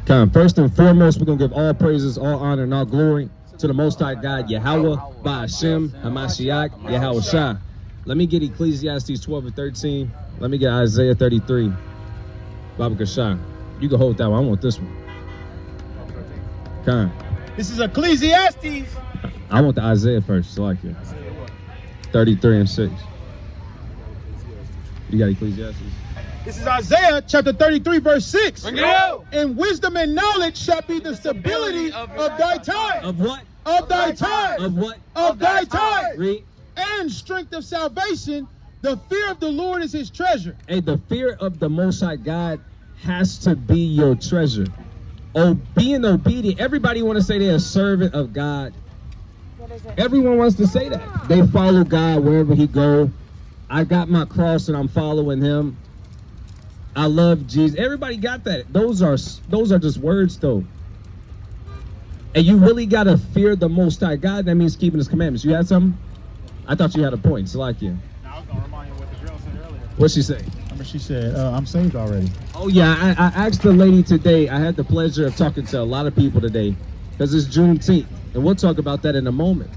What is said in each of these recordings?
First and foremost, we're going to give all praises, all honor, and all glory to the Most High God, Yahweh, Ba'ashem, Hamashiach, Yahweh Shah. Let me get Ecclesiastes 12 and 13. Let me get Isaiah 33. Baba Kashah. You can hold that one. I want this one. This is Ecclesiastes. I want the Isaiah first. So like it. 33 and 6. You got Ecclesiastes? This is Isaiah chapter 33, verse 6. Bring it out. And wisdom and knowledge shall be the stability of thy time. Of what? Of thy time. Of what? Of thy time. Read. And strength of salvation. The fear of the Lord is his treasure. Hey, the fear of the Most High God has to be your treasure. Oh, being obedient. Everybody want to say they're a servant of God. Everyone wants to say that. They follow God wherever he go. I got my cross and I'm following him. I love Jesus. Everybody got that. Those are just words though. And you really gotta fear the Most High God. That means keeping his commandments. You had something? I thought you had a point. So like you. I was gonna remind you what the girl said earlier. What'd she say? She said, I'm saved already. Oh yeah, I asked the lady today. I had the pleasure of talking to a lot of people today because it's Juneteenth, and we'll talk about that in a moment.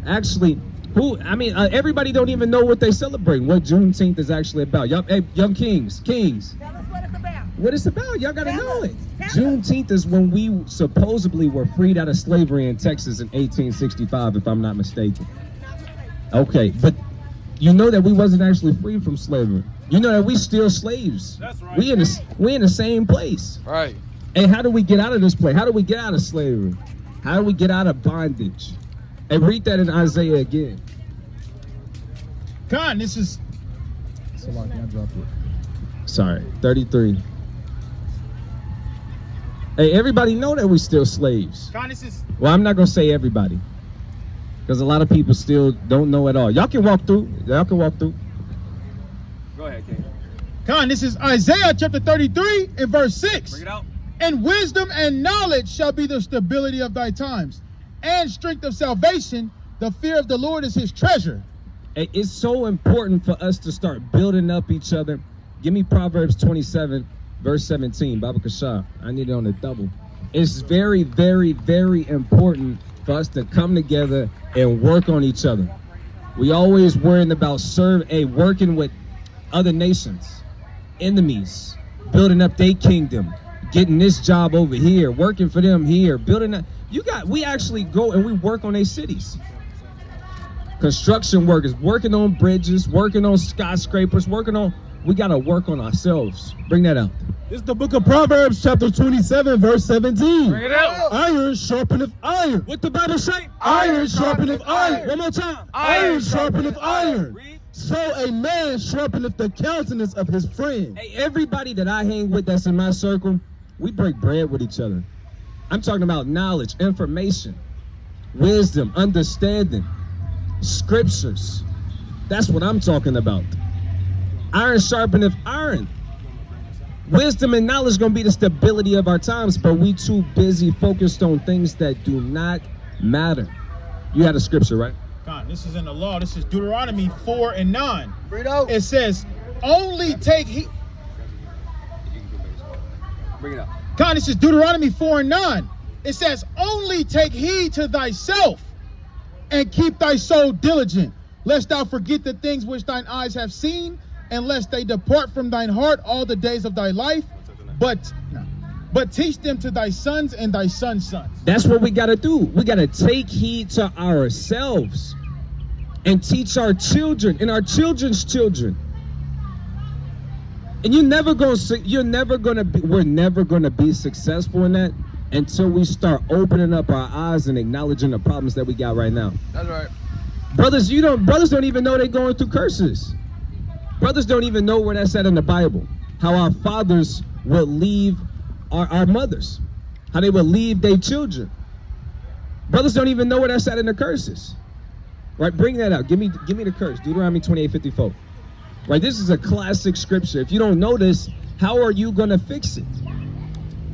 Actually, everybody don't even know what they celebrate, what Juneteenth is actually about. Young kings. Tell us what it's about. What it's about? Y'all gotta know it. Juneteenth is when we supposedly were freed out of slavery in Texas in 1865, if I'm not mistaken. Okay, but you know that we wasn't actually free from slavery. You know that we still slaves. That's right. We in the same place. Right. And how do we get out of this place? How do we get out of slavery? How do we get out of bondage? And read that in Isaiah again. This is. So I dropped it. Sorry, 33. Hey, everybody know that we still slaves. This is. Well, I'm not gonna say everybody, because a lot of people still don't know at all. Y'all can walk through. Go ahead, King. This is Isaiah chapter 33 and verse 6. Bring it out. And wisdom and knowledge shall be the stability of thy times, and strength of salvation. The fear of the Lord is his treasure. It's so important for us to start building up each other. Give me Proverbs 27, verse 17. Baba Kashah. I need it on the double. It's very, very, very important for us to come together and work on each other. We always worrying about working with other nations, enemies, building up their kingdom, getting this job over here, working for them here, building up. We actually go and we work on their cities. Construction workers, working on bridges, working on skyscrapers, we gotta work on ourselves. Bring that out. This is the book of Proverbs, chapter 27, verse 17. Bring it out. Iron sharpeneth iron. What the Bible say? Iron sharpeneth iron. One more time. Iron sharpeneth iron. Read. So a man sharpeneth the countenance of his friend. Hey, everybody that I hang with that's in my circle, we break bread with each other. I'm talking about knowledge, information, wisdom, understanding, scriptures. That's what I'm talking about. Iron sharpeneth iron. Wisdom and knowledge gonna be the stability of our times, but we too busy focused on things that do not matter. You had a scripture, right? This is in the law. This is Deuteronomy 4 and 9. Bring it out. It says, only take heed. Bring it out. This is Deuteronomy 4 and 9. It says, only take heed to thyself and keep thy soul diligent, lest thou forget the things which thine eyes have seen, and lest they depart from thine heart all the days of thy life, but teach them to thy sons and thy sons' sons. That's what we gotta do. We gotta take heed to ourselves and teach our children and our children's children. And we're never gonna be successful in that until we start opening up our eyes and acknowledging the problems that we got right now. That's right. Brothers don't even know they're going through curses. Brothers don't even know where that's at in the Bible. How our fathers would leave our mothers. How they would leave their children. Brothers don't even know where that's at in the curses. Right, bring that out. Give me the curse. Deuteronomy 28:54. Right, this is a classic scripture. If you don't know this, how are you gonna fix it?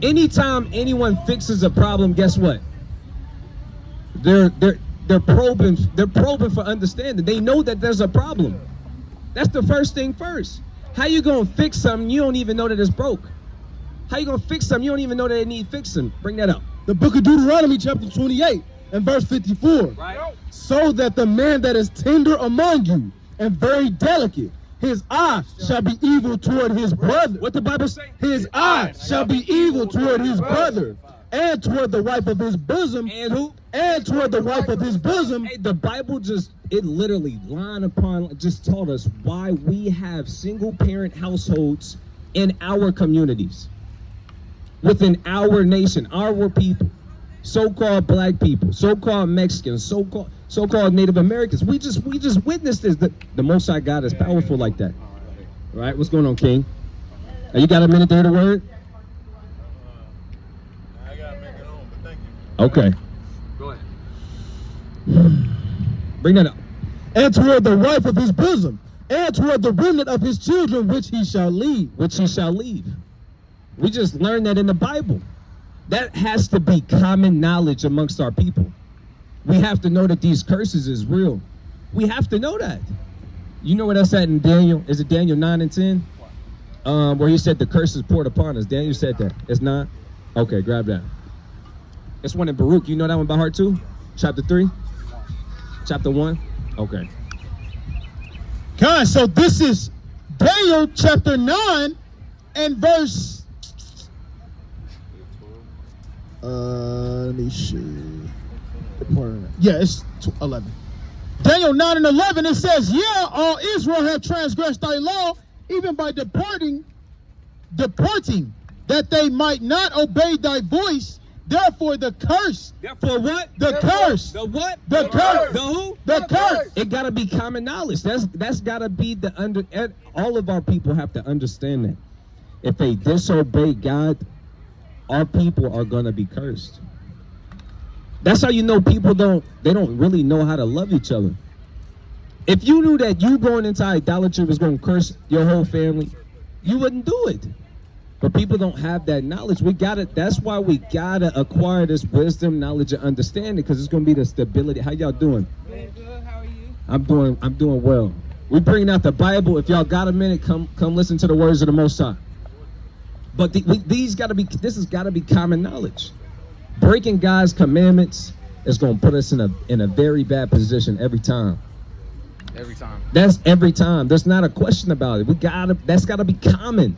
Anytime anyone fixes a problem, guess what? They're probing for understanding. They know that there's a problem. That's the first thing first. How you gonna fix something you don't even know that it's broke? How you gonna fix something? You don't even know that they need fixing. Bring that up. The book of Deuteronomy chapter 28 and verse 54. Right. So that the man that is tender among you and very delicate, his eye shall be evil toward his brother. What the Bible say? His eye shall be evil toward his brother, and toward the wife of his bosom. And who? And toward the wife of his bosom. Hey, the Bible it literally line upon just taught us why we have single parent households in our communities, within our nation, our people, so-called black people, so-called Mexicans, so-called Native Americans. We just witnessed this. The Most High God is powerful like that. All right, what's going on, King? You got a minute to hear the word? I gotta make it home, but thank you. Okay. Go ahead. Bring that up. And toward the wife of his bosom, and toward the remnant of his children, which he shall leave. Which he shall leave. We just learned that in the Bible. That has to be common knowledge amongst our people. We have to know that these curses is real. We have to know that. You know where that's at in Daniel? Is it Daniel 9 and 10? Where he said the curse is poured upon us. Daniel said that. It's not? Okay, grab that. It's one in Baruch. You know that one by heart too? Chapter 3? Chapter 1? Okay. Guys, so this is Daniel chapter 9 and verse. Let me see. Yeah, it's 11. Daniel 9 and 11, it says, yeah, all Israel have transgressed thy law, even by deporting, that they might not obey thy voice. Therefore, the curse. Therefore, what? The curse. The what? The curse. The who? The curse. It gotta be common knowledge. That's gotta be all of our people have to understand that. If they disobey God, our people are gonna be cursed. That's how you know people don't really know how to love each other. If you knew that you going into idolatry was gonna curse your whole family, you wouldn't do it. But people don't have that knowledge. That's why we gotta acquire this wisdom, knowledge, and understanding, because it's gonna be the stability. How y'all doing? Good. How are you? I'm doing well. We bringing out the Bible. If y'all got a minute, come listen to the words of the Most High. But this has gotta be common knowledge. Breaking God's commandments is gonna put us in a very bad position every time. Every time. That's every time. There's not a question about it. That's gotta be common.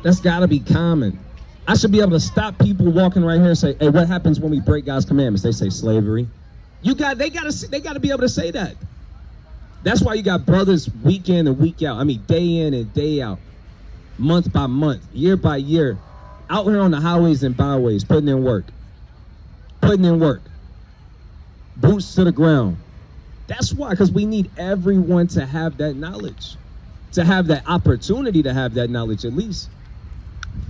That's gotta be common. I should be able to stop people walking right here and say, hey, what happens when we break God's commandments? They say slavery. They gotta be able to say that. That's why you got brothers week in and week out. I mean, day in and day out, month by month, year by year, out here on the highways and byways, putting in work. Boots to the ground. That's why, because we need everyone to have that knowledge, to have that opportunity to have that knowledge at least.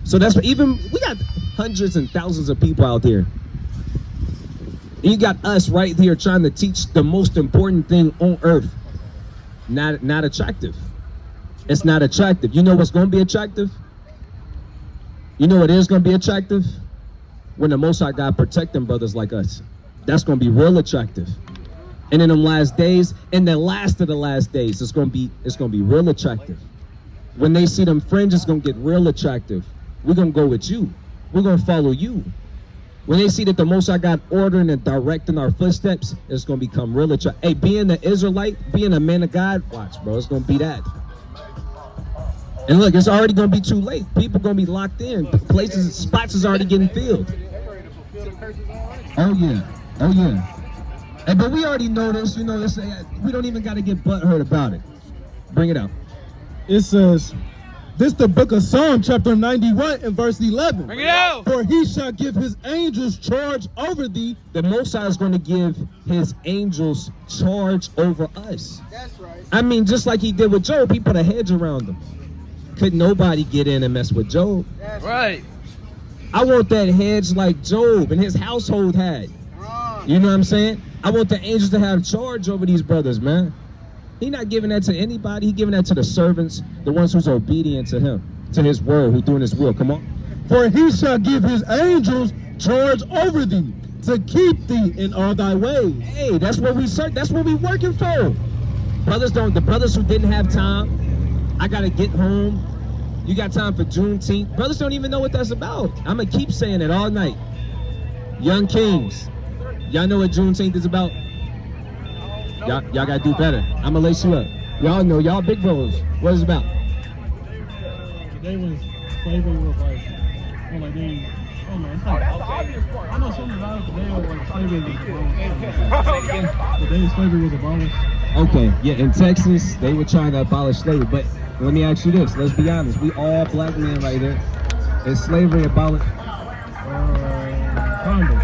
So that's what, even we got hundreds and thousands of people out there. And you got us right here trying to teach the most important thing on earth. Not attractive. It's not attractive. You know what's going to be attractive? You know what is going to be attractive? When the Most High God protect them brothers like us. That's going to be real attractive. And in them last days, in the last of the last days, it's going to be real attractive. When they see them fringes, it's going to get real attractive. We're going to go with you. We're going to follow you. When they see that the Most High God ordering and directing our footsteps, it's going to become real attractive. Hey, being an Israelite, being a man of God, watch, bro, it's going to be that. And look, it's already going to be too late. People going to be locked in. Spots is already getting filled. Oh, yeah. Hey, but we already know this. You know, we don't even got to get butthurt about it. Bring it out. It says, this the book of Psalm chapter 91 and verse 11. Bring it out. For he shall give his angels charge over thee. The Most High is going to give his angels charge over us. That's right. I mean, just like he did with Job, he put a hedge around him. Couldn't nobody get in and mess with Job. That's Right. I want that hedge like Job and his household had. You know what I'm saying? I want the angels to have charge over these brothers, man. He not giving that to anybody. He giving that to the servants, the ones who's obedient to him, to his word, who doing his will. Come on. For he shall give his angels charge over thee, to keep thee in all thy ways. Hey, that's what we search. That's what we working for. The brothers who didn't have time, I gotta get home. You got time for Juneteenth. Brothers don't even know what that's about. I'm going to keep saying it all night. Young Kings. Y'all know what Juneteenth is about? Y'all got to do better. I'm going to lace you up. Y'all know. Y'all big bros. What is it about? Today was slavery was like, oh my days. Oh man, it's like, I know something about it today, like slavery was abolished. The day slavery was abolished. Okay, yeah, in Texas, they were trying to abolish slavery, but let me ask you this, let's be honest, we all black men right here. Is slavery abolished? Kinda.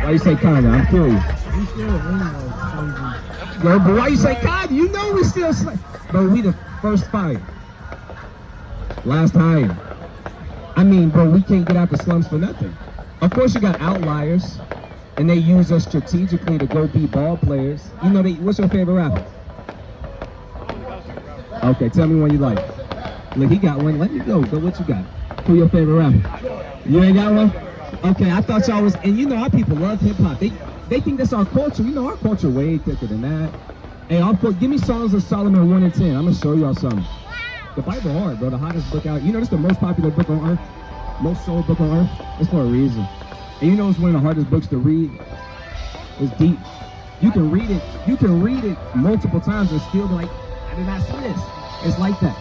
Why you say kinda? I'm curious. We still in slavery. Yo, but why you say kinda? You know we still slave. But we the first fired. Last hired. I mean, bro, we can't get out the slums for nothing. Of course you got outliers, and they use us strategically to go be ball players. You know, what's your favorite rapper? Okay, tell me one you like. Look, he got one. Let me go. Go, what you got? Who your favorite rapper? You ain't got one? Okay, I thought y'all was, and you know our people love hip-hop. They think that's our culture. You know our culture way thicker than that. Hey, give me Songs of Solomon 1 and 10. I'm going to show y'all something. The Bible hard, bro. The hottest book out. You know, it's the most popular book on earth. Most sold book on earth. It's for a reason. And you know it's one of the hardest books to read. It's deep. You can read it. You can read it multiple times and still be like, I did not see this. It's like that.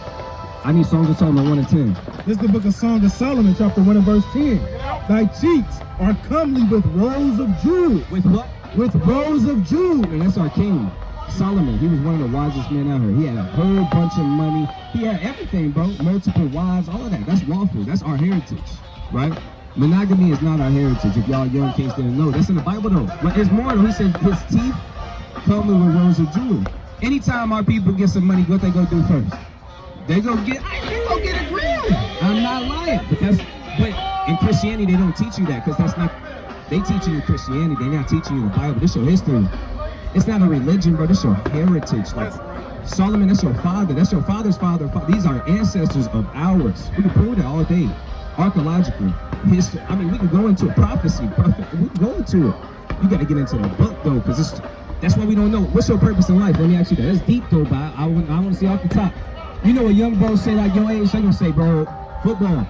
I need Songs of Solomon 1 and 10. This is the book of Songs of Solomon, chapter 1 and verse 10. Thy cheeks are comely with rows of jewels. With what? With rows of jewels. And that's our king. Solomon, he was one of the wisest men out here. He had a whole bunch of money. He had everything, bro. Multiple wives, all of that. That's lawful. That's our heritage, right? Monogamy is not our heritage. If y'all young kids didn't know, that's in the Bible though. But it's more though. He said his teeth comely with rows of jewelry. Anytime our people get some money, what they gonna do first? They gonna get a grill. I'm not lying, but in Christianity they don't teach you that because that's not. They teaching you Christianity. They're not teaching you the Bible. This your history. It's not a religion, bro. This your heritage. Like Solomon, that's your father. That's your father's father. These are ancestors of ours. We can prove that all day. Archaeologically, history. I mean, we can go into a prophecy. We can go into it. You got to get into the book though, because that's why we don't know. What's your purpose in life? Let me ask you that. That's deep though, but I want to see off the top. You know, a young bro say like your age, they gonna say, bro, football.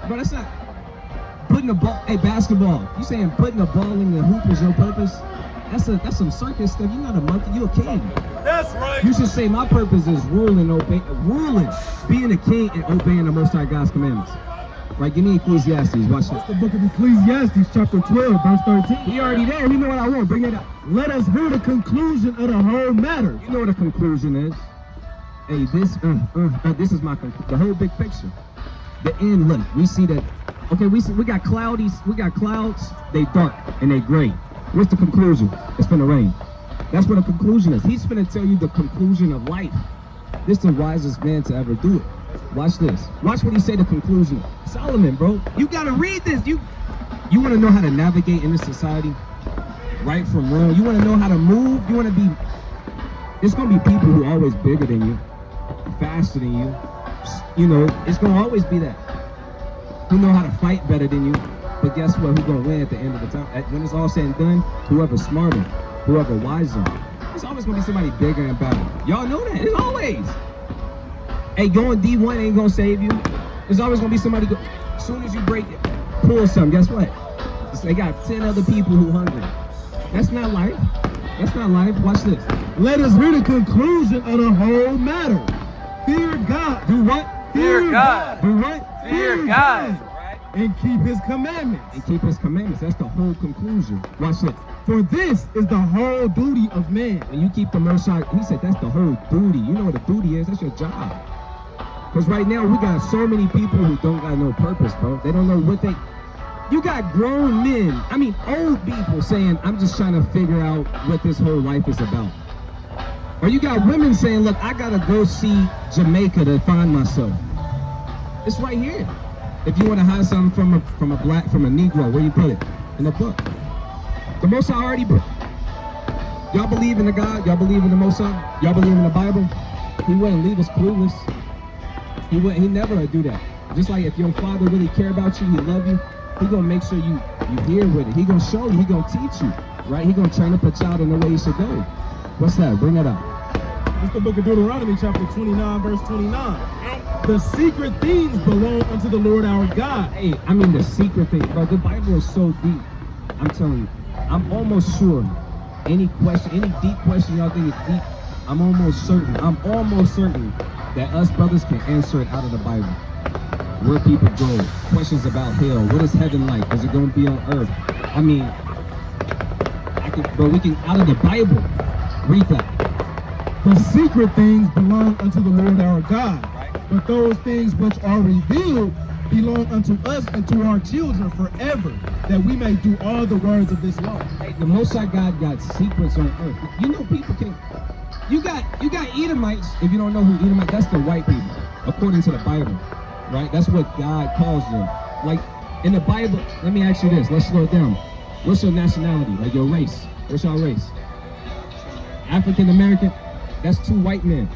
Bro, that's not putting a ball. Hey, basketball. You saying putting a ball in the hoop is your purpose? That's some circus stuff. You're not a monkey, you're a king. That's right. You should say my purpose is ruling, being a king and obeying the Most High God's commandments. Right, give me Ecclesiastes, watch this. That's the book of Ecclesiastes, chapter 12, verse 13. He already there, you know what I want, bring it up. Let us hear the conclusion of the whole matter. You know what the conclusion is? Hey, this is the whole big picture. The end, look, we see that, okay, we got clouds, they dark and they gray. What's the conclusion? It's gonna rain. That's what a conclusion is. He's gonna tell you the conclusion of life. This is the wisest man to ever do it. Watch this. Watch what he say the conclusion. Solomon, bro, you gotta read this. You wanna know how to navigate in this society? Right from wrong. You wanna know how to move? You wanna be, there's gonna be people who are always bigger than you, faster than you. You know, it's gonna always be that. Who know how to fight better than you. But guess what? Who's gonna win at the end of the time? When it's all said and done, whoever's smarter, whoever wiser. There's always gonna be somebody bigger and better. Y'all know that. It's always. Hey, going D1 ain't gonna save you. There's always gonna be somebody. As soon as you pull something, guess what? They got 10 other people who hungry. That's not life. That's not life. Watch this. Let us hear the conclusion of the whole matter. Fear God. Do what? Fear God. Do what? Fear God. And keep his commandments. And keep his commandments. That's the whole conclusion. Watch it. For this is the whole duty of man. When you keep the Most High, he said that's the whole duty. You know what a duty is? That's your job. Because right now we got so many people who don't got no purpose, bro. They don't know what they. You got grown men, I mean old people saying, I'm just trying to figure out what this whole life is about. Or you got women saying, look, I gotta go see Jamaica to find myself. It's right here. If you want to hide something from a Negro, where you put it? In the book. The Most High already put. Y'all believe in the God? Y'all believe in the Most High? Y'all believe in the Bible? He wouldn't leave us clueless. He never would do that. Just like if your father really care about you, he love you, he gonna make sure you hear with it. He gonna show you, he gonna teach you, right? He gonna train up a child in the way he should go. What's that? Bring it up. It's the book of Deuteronomy, chapter 29, verse 29. The secret things belong unto the Lord our God. Hey, I mean the secret thing, bro. The Bible is so deep. I'm telling you. I'm almost sure any deep question y'all think is deep, I'm almost certain that us brothers can answer it out of the Bible. Where people go, questions about hell, what is heaven like? Is it gonna be on earth? I mean, we can out of the Bible read that. The secret things belong unto the Lord our God, but those things which are revealed belong unto us and to our children forever, that we may do all the words of this law. Hey, the Most High God got secrets on earth. You know, people can. You got Edomites. If you don't know who Edomites, that's the white people, according to the Bible, right? That's what God calls them. Like in the Bible, let me ask you this. Let's slow it down. What's your nationality? Like your race? What's your race? African American. That's two white men.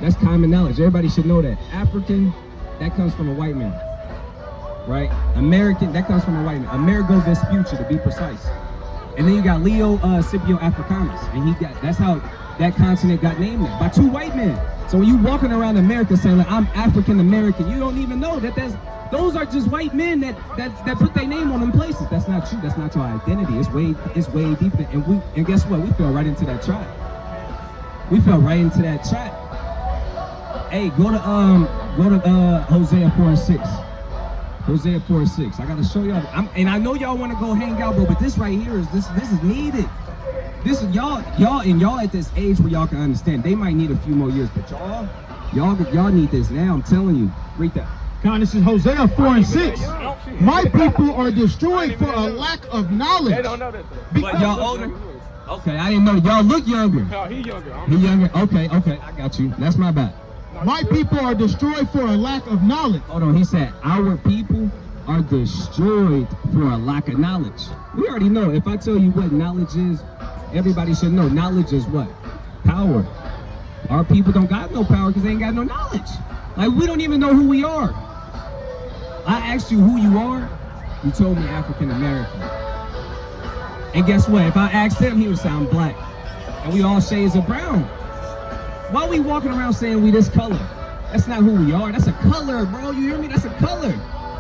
That's common knowledge. Everybody should know that. African, that comes from a white man, right? American, that comes from a white man. Amerigo Vespucci, to be precise. And then you got Leo Scipio Africanus, and that's how that continent got named there, by two white men. So when you walking around America saying like I'm African American, you don't even know that those are just white men that put their name on them places. That's not true. That's not your identity. It's way deeper. And guess what? We fell right into that trap. We fell right into that trap. Hey, go to Hosea 4:6. Hosea 4:6. I gotta show y'all. And I know y'all want to go hang out, bro. But this right here this is needed. This is y'all at this age where y'all can understand. They might need a few more years, but y'all need this now. I'm telling you. Read that. God, this is Hosea 4:6. My people are destroyed for a lack of knowledge. They don't know that though. But y'all older? Okay, I didn't know. Y'all look younger. No, he younger. He younger? Okay, I got you. That's my bad. My people are destroyed for a lack of knowledge. Hold on, he said, our people are destroyed for a lack of knowledge. We already know. If I tell you what knowledge is, everybody should know. Knowledge is what? Power. Our people don't got no power because they ain't got no knowledge. Like, we don't even know who we are. I asked you who you are, you told me African American. And guess what? If I asked him, he would say I'm black. And we all shades of brown. Why are we walking around saying we this color? That's not who we are. That's a color, bro. You hear me? That's a color.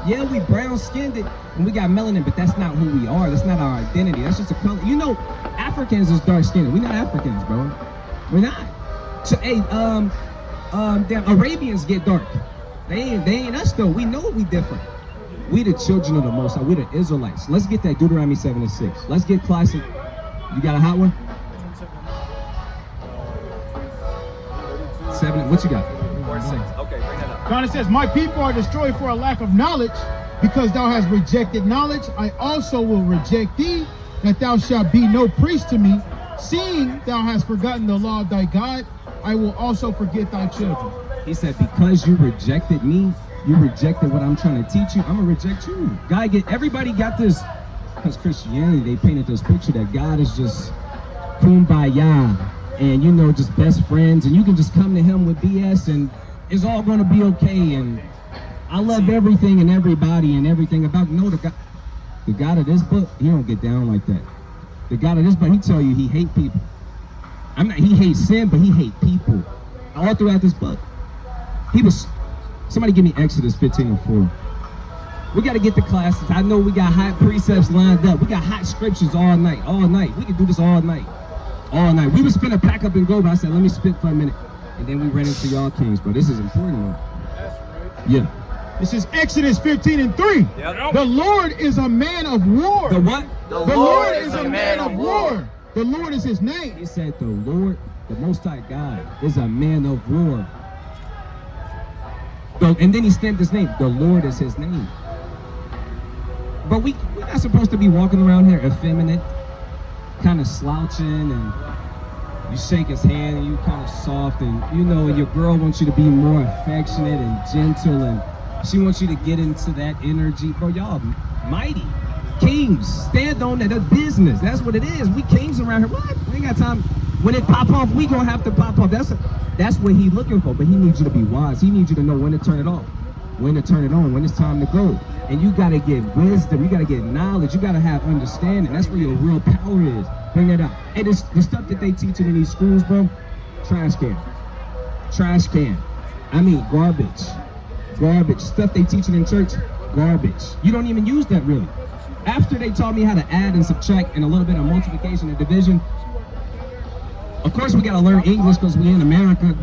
Yeah, we brown skinned and we got melanin, but that's not who we are. That's not our identity. That's just a color. You know, Africans is dark skinned. We're not Africans, bro. We're not. So, hey, damn, Arabians get dark. They ain't us though. We know we different. We the children of the Most High. We the Israelites. Let's get that Deuteronomy 7:6. Let's get classic. You got a hot one? 7. What you got? 4-6. Okay, bring that up. God, it says, my people are destroyed for a lack of knowledge, because thou hast rejected knowledge. I also will reject thee, that thou shalt be no priest to me. Seeing thou hast forgotten the law of thy God, I will also forget thy children. He said, because you rejected me, you rejected what I'm trying to teach you, I'm gonna reject you. Everybody got this, because Christianity, they painted this picture that God is just kumbaya, and you know, just best friends, and you can just come to him with BS and it's all gonna be okay, and I love everything and everybody and everything about. No, the God of this book, he don't get down like that. The God of this book, he tell you he hate people. He hates sin, but he hate people. All throughout this book. Somebody give me Exodus 15:4. We got to get the classes. I know we got hot precepts lined up. We got hot scriptures all night. We can do this all night. We was finna pack up and go, but I said, let me spit for a minute. And then we ran into y'all kings, bro. This is important, though. Yeah. This is Exodus 15:3. Yep. The Lord is a man of war. The what? The The Lord is a man of war. The Lord is his name. He said the Lord, the Most High God, is a man of war. And then he stamped his name. The Lord is his name. But we're not supposed to be walking around here effeminate, kind of slouching, and you shake his hand and you kind of soft, and you know, and your girl wants you to be more affectionate and gentle, and she wants you to get into that energy. Bro, y'all mighty kings. Stand on that. That's business. That's what it is. We kings around here. What? We ain't got time. When it pop off, we gonna have to pop off. That's what he looking for. But he needs you to be wise. He needs you to know when to turn it off, when to turn it on, when it's time to go. And you gotta get wisdom. You gotta get knowledge. You gotta have understanding. That's where your real power is. Bring that out. And the stuff that they teaching in these schools, bro, Trash can. Trash can. I mean garbage. Garbage. Stuff they teaching in church, garbage. You don't even use that really. After they taught me how to add and subtract and a little bit of multiplication and division, of course we gotta learn English because we in America.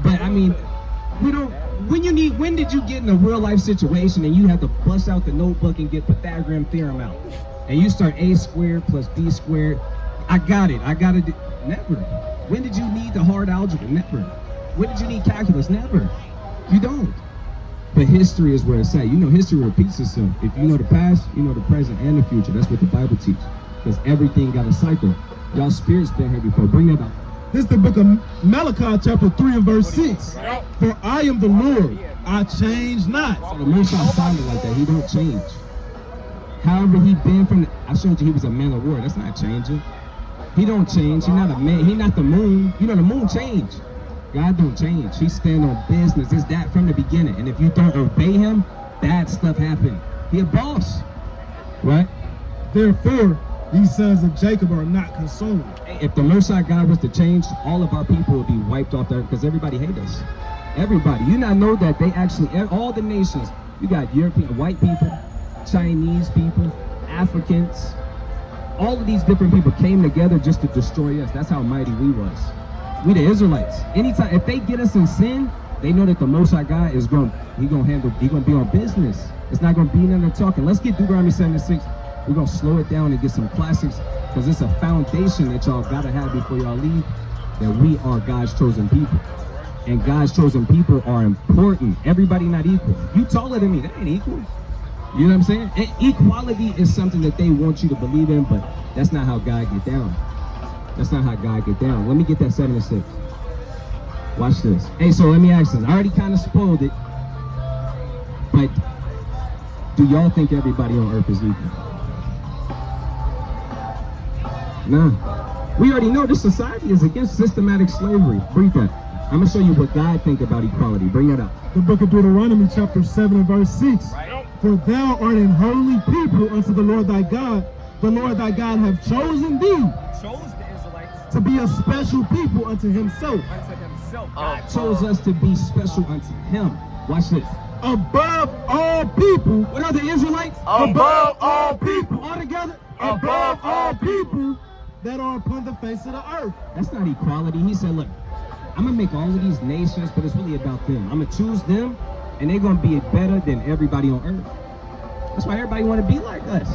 But I mean, we don't, when did you get in a real life situation and you have to bust out the notebook and get Pythagorean theorem out? And you start a squared plus b squared. I got it. Never. When did you need the hard algebra? Never. When did you need calculus? Never. You don't. But history is where it's at. You know, history repeats itself. If you know the past, you know the present and the future. That's what the Bible teaches. Because everything got a cycle. Y'all spirits been here before. Bring that up. This is the book of Malachi, chapter 3 and verse 6. For I am the Lord, I change not. So the Most High sounded like that. He don't change. However he been from, I showed you he was a man of war. That's not changing. He don't change. He not a man. He not the moon. You know the moon change. God don't change. He stand on business. It's that from the beginning. And if you don't obey him, bad stuff happen. He a boss, right? Therefore, these sons of Jacob are not consumed. If the Most High God was to change, all of our people would be wiped off there because everybody hate us. Everybody. You not know that they actually, all the nations, you got European, white people, Chinese people, Africans, all of these different people came together just to destroy us. That's how mighty we was. We the Israelites. Anytime, if they get us in sin, they know that the Most High God is going to be on business. It's not going to be none of talking. Let's get Deuteronomy 7:6. We're going to slow it down and get some classics because it's a foundation that y'all got to have before y'all leave, that we are God's chosen people. And God's chosen people are important. Everybody not equal. You taller than me, that ain't equal. You know what I'm saying? And equality is something that they want you to believe in, but that's not how God get down. That's not how God get down. Let me get that 7:6. Watch this. Hey, so let me ask this. I already kind of spoiled it, but do y'all think everybody on earth is equal? No. We already know this society is against systematic slavery. Read that. I'm going to show you what God think about equality. Bring that up. The book of Deuteronomy, chapter 7 and verse 6. For thou art an holy people unto the Lord thy God. The Lord thy God hath chosen thee. Chose the Israelites To be a special people unto himself. unto himself. God chose us to be special unto him. Watch this. Above all people. What are the Israelites? Above all people. All together? Above all people that are upon the face of the earth. That's not equality. He said, look, I'm going to make all of these nations, but it's really about them. I'm going to choose them, and they're going to be better than everybody on earth. That's why everybody want to be like us.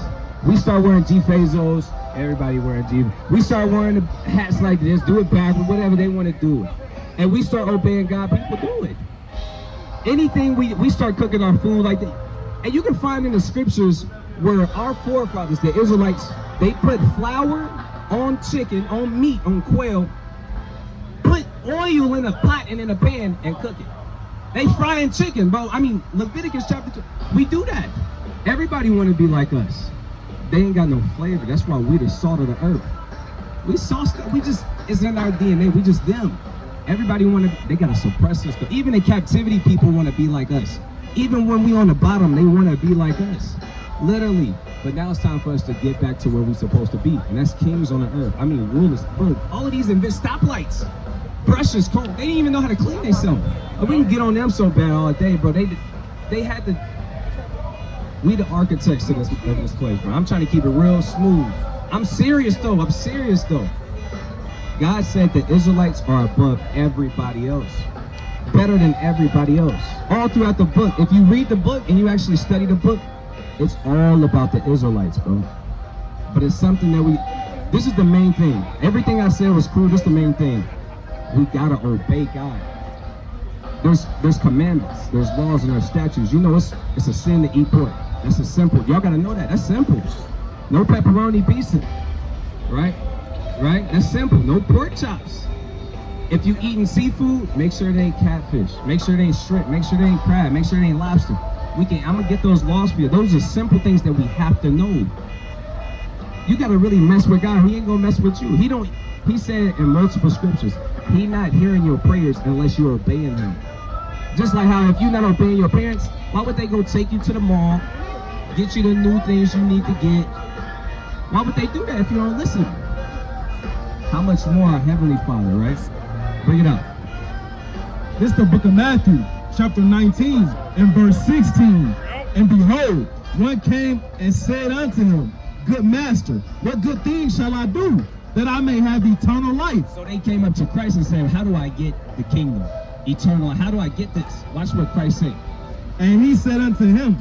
We start wearing G-Fazos, everybody wearing G. We start wearing the hats like this, do it backward, whatever they want to do. And we start obeying God, people do it. Anything we start cooking our food like that. And you can find in the scriptures where our forefathers, the Israelites, they put flour on chicken, on meat, on quail, put oil in a pot and in a pan and cook it. They frying chicken, bro. I mean, Leviticus chapter 2, we do that. Everybody want to be like us. They ain't got no flavor. That's why we the salt of the earth. We sauce stuff. It's in our DNA. We just them. Everybody they got to suppress us. Even in captivity, people want to be like us. Even when we on the bottom, they want to be like us. Literally. But now it's time for us to get back to where we're supposed to be. And that's kings on the earth. I mean, rulers. Bro, all of these stoplights, brushes, comb. They didn't even know how to clean themselves. We can get on them so bad all day, bro. They had to. We the architects of this place, bro. I'm trying to keep it real smooth. I'm serious though. God said the Israelites are above everybody else. Better than everybody else. All throughout the book. If you read the book and you actually study the book, it's all about the Israelites, bro. But it's something that this is the main thing. Everything I said was cool. This is the main thing. We gotta obey God. There's commandments, there's laws, and there's statutes. You know it's a sin to eat pork. That's a simple. Y'all gotta know that. That's simple. No pepperoni pizza, right? Right? That's simple. No pork chops. If you eating seafood, make sure it ain't catfish. Make sure it ain't shrimp. Make sure it ain't crab. Make sure it ain't lobster. I'm gonna get those laws for you. Those are simple things that we have to know. You gotta really mess with God. He ain't gonna mess with you. He said in multiple scriptures, he not hearing your prayers unless you're obeying him. Just like how if you're not obeying your parents, why would they go take you to the mall, get you the new things you need to get? Why would they do that if you don't listen? How much more our Heavenly Father, right? Bring it up. This is the book of Matthew, chapter 19, and verse 16. And behold, one came and said unto him, Good master, what good thing shall I do, that I may have eternal life? So they came up to Christ and said, how do I get the kingdom? Eternal, how do I get this? Watch what Christ said. And he said unto him,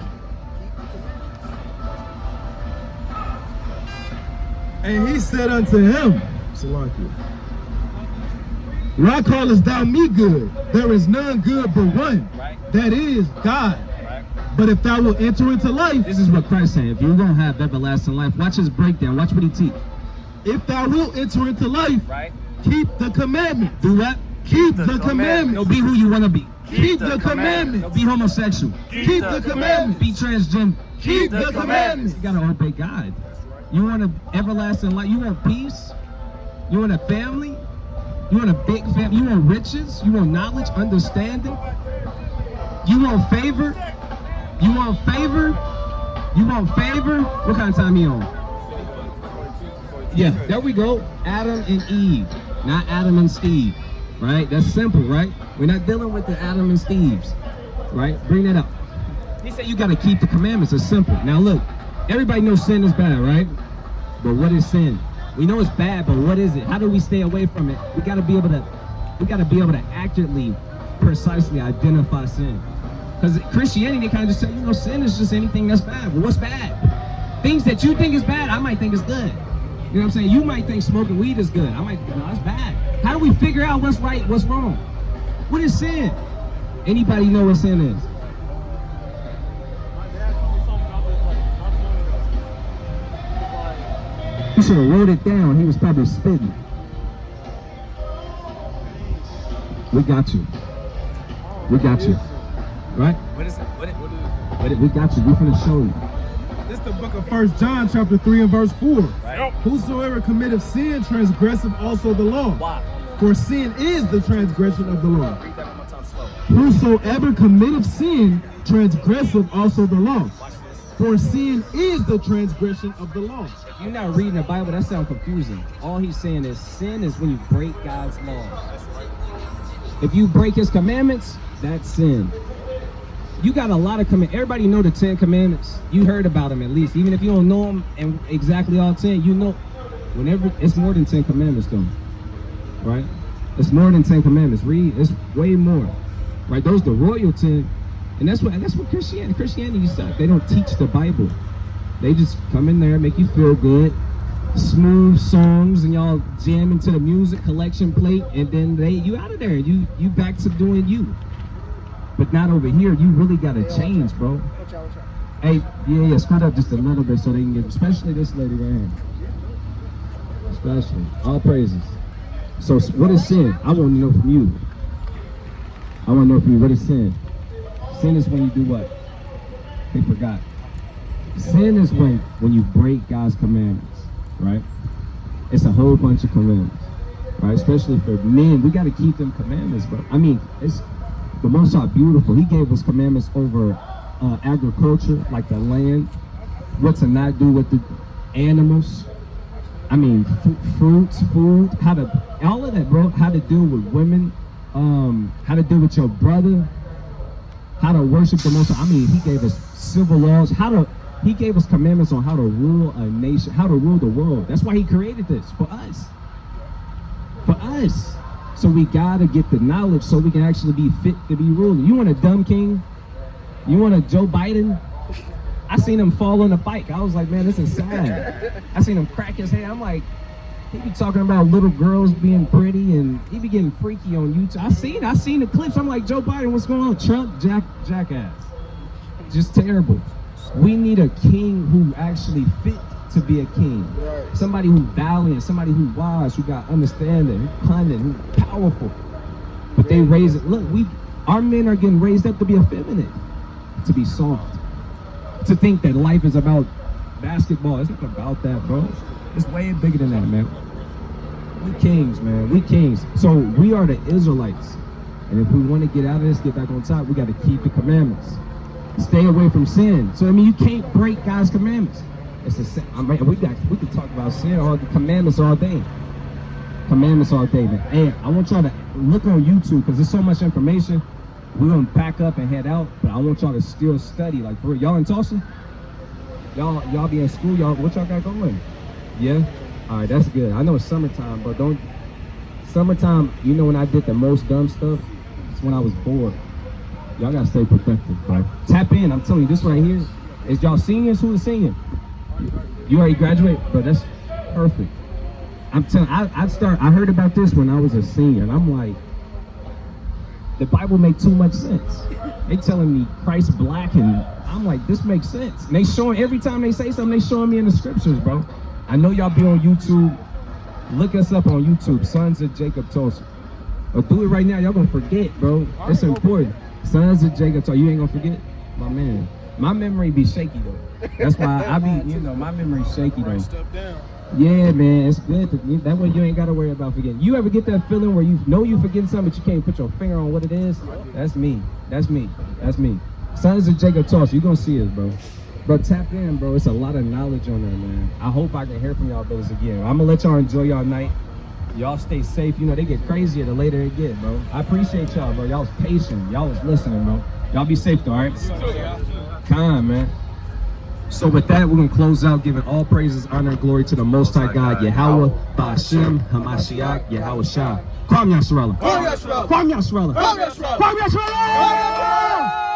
Salakia, why callest thou me good? There is none good but one, that is God. But if thou wilt enter into life, This is what Christ said. If you're going to have everlasting life, watch his breakdown. Watch what he teach. if thou wilt enter into life, keep the commandments. Do what? Keep the commandments. No, be who you want to be. Keep the commandments. No, be homosexual. Keep the commandments. Be transgender. Keep the commandments. You got to obey God. You want an everlasting life? You want peace? You want a family? You want a big family? You want riches? You want knowledge, understanding? You want favor? You want favor? You want favor? What kind of time you on? Yeah, there we go. Adam and Eve, not Adam and Steve, right? That's simple, right? We're not dealing with the Adam and Steves, right? Bring that up. He said you got to keep the commandments. It's simple. Now look, everybody knows sin is bad, right? But what is sin? We know it's bad, but what is it? How do we stay away from it? We got to be able to accurately, precisely identify sin. Because Christianity, they kind of just say, sin is just anything that's bad. Well, what's bad? Things that you think is bad, I might think is good. You know what I'm saying? You might think smoking weed is good. I might think, no, that's bad. How do we figure out what's right, what's wrong? What is sin? Anybody know what sin is? He should have wrote it down. He was probably spitting. We got you. We got you. Right? What is it? We got you. We're going to show you. This is the book of 1 John, chapter 3 and verse 4. Right. Whosoever committeth sin transgresseth also the law. Why? For sin is the transgression of the law. Read that one more time slow. Whosoever committeth sin transgresseth also the law. For sin is the transgression of the law. If you're not reading the Bible, that sounds confusing. All he's saying is sin is when you break God's laws. If you break his commandments, that's sin. You got a lot of commandments. Everybody know the 10 commandments. You heard about them at least. Even if you don't know them and exactly all 10, you know. Whenever it's more than 10 commandments though. Right? It's more than 10 commandments. Read, it's way more. Right? Those the royal 10. And that's what Christianity sucks. They don't teach the Bible. They just come in there, make you feel good, smooth songs, and y'all jam into the music collection plate, and then you out of there. You back to doing you. But not over here. You really gotta change, bro. Hey, yeah, scoot up just a little bit so they can get, especially this lady right here. Especially. All praises. So what is sin? I want to know from you. I want to know from you, what is sin? Sin is when you do what? They forgot. Sin is when you break God's commandments, right? It's a whole bunch of commandments, right? Especially for men, we got to keep them commandments, bro. I mean, it's the Most High beautiful. He gave us commandments over agriculture, like the land, what to not do with the animals. I mean, fruits, food, all of that, bro. How to deal with women, how to deal with your brother, how to worship the Most High. I mean, he gave us civil laws, he gave us commandments on how to rule a nation, how to rule the world. That's why he created this, for us. For us. So we gotta get the knowledge so we can actually be fit to be ruler. You want a dumb king? You want a Joe Biden? I seen him fall on a bike. I was like, man, this is sad. I seen him crack his head. I'm like, he be talking about little girls being pretty and he be getting freaky on YouTube. I seen the clips. I'm like, Joe Biden, what's going on? Trump, jackass. Just terrible. We need a king who actually fit to be a king. Right. Somebody who's valiant, somebody who's wise, who got understanding, who's cunning, who's powerful. But they raise it. Look, our men are getting raised up to be effeminate, to be soft, to think that life is about basketball. It's not about that, bro. It's way bigger than that, man. We kings, man. We kings. So we are the Israelites. And if we want to get out of this, get back on top, we got to keep the commandments. Stay away from sin. So, I mean, you can't break God's commandments. It's a sin. We can talk about sin or the commandments all day. Commandments all day, man. And I want y'all to look on YouTube because there's so much information. We're gonna pack up and head out, but I want y'all to still study. Like for real. Y'all in Tulsa? Y'all be in school? Y'all what y'all got going? Yeah? Alright, that's good. I know it's summertime, but summertime, you know when I did the most dumb stuff? It's when I was bored. Y'all gotta stay protected, bro. Tap in, I'm telling you, this right here. Is y'all seniors? Who is senior? You already graduated? Bro, that's perfect. I'm telling I heard about this when I was a senior, and I'm like, the Bible make too much sense. They telling me Christ black, and I'm like, this makes sense. And they showing, every time they say something, they showing me in the scriptures, bro. I know y'all be on YouTube. Look us up on YouTube, Sons of Jacob Tulsa. Or do it right now, y'all gonna forget, bro. It's important. Sons of Jacob Tulsa, you ain't gonna forget? My man. My memory be shaky though. That's why I be, my memory's shaky though. Yeah, man, it's good. That way you ain't gotta worry about forgetting. You ever get that feeling where you know you forgetting something, but you can't put your finger on what it is? That's me. That's me. That's me. Sons of Jacob Tulsa, you gonna see us, bro. Bro, tap in, bro. It's a lot of knowledge on there, man. I hope I can hear from y'all brothers again. I'm gonna let y'all enjoy y'all night. Y'all stay safe. You know, they get crazier the later it get, bro. I appreciate y'all, bro. Y'all was patient. Y'all was listening, bro. Y'all be safe, though, all right? Kind, man. So with that, we're going to close out, giving all praises, honor, and glory to the Most High God, Yahweh, Ba'ashem, Hamashiach, Yahweh Shah. Kwam Yasharallah. Kwam Yasharallah. Kwam Yasharallah. Kwam Yasharallah. Kwam Yasharallah.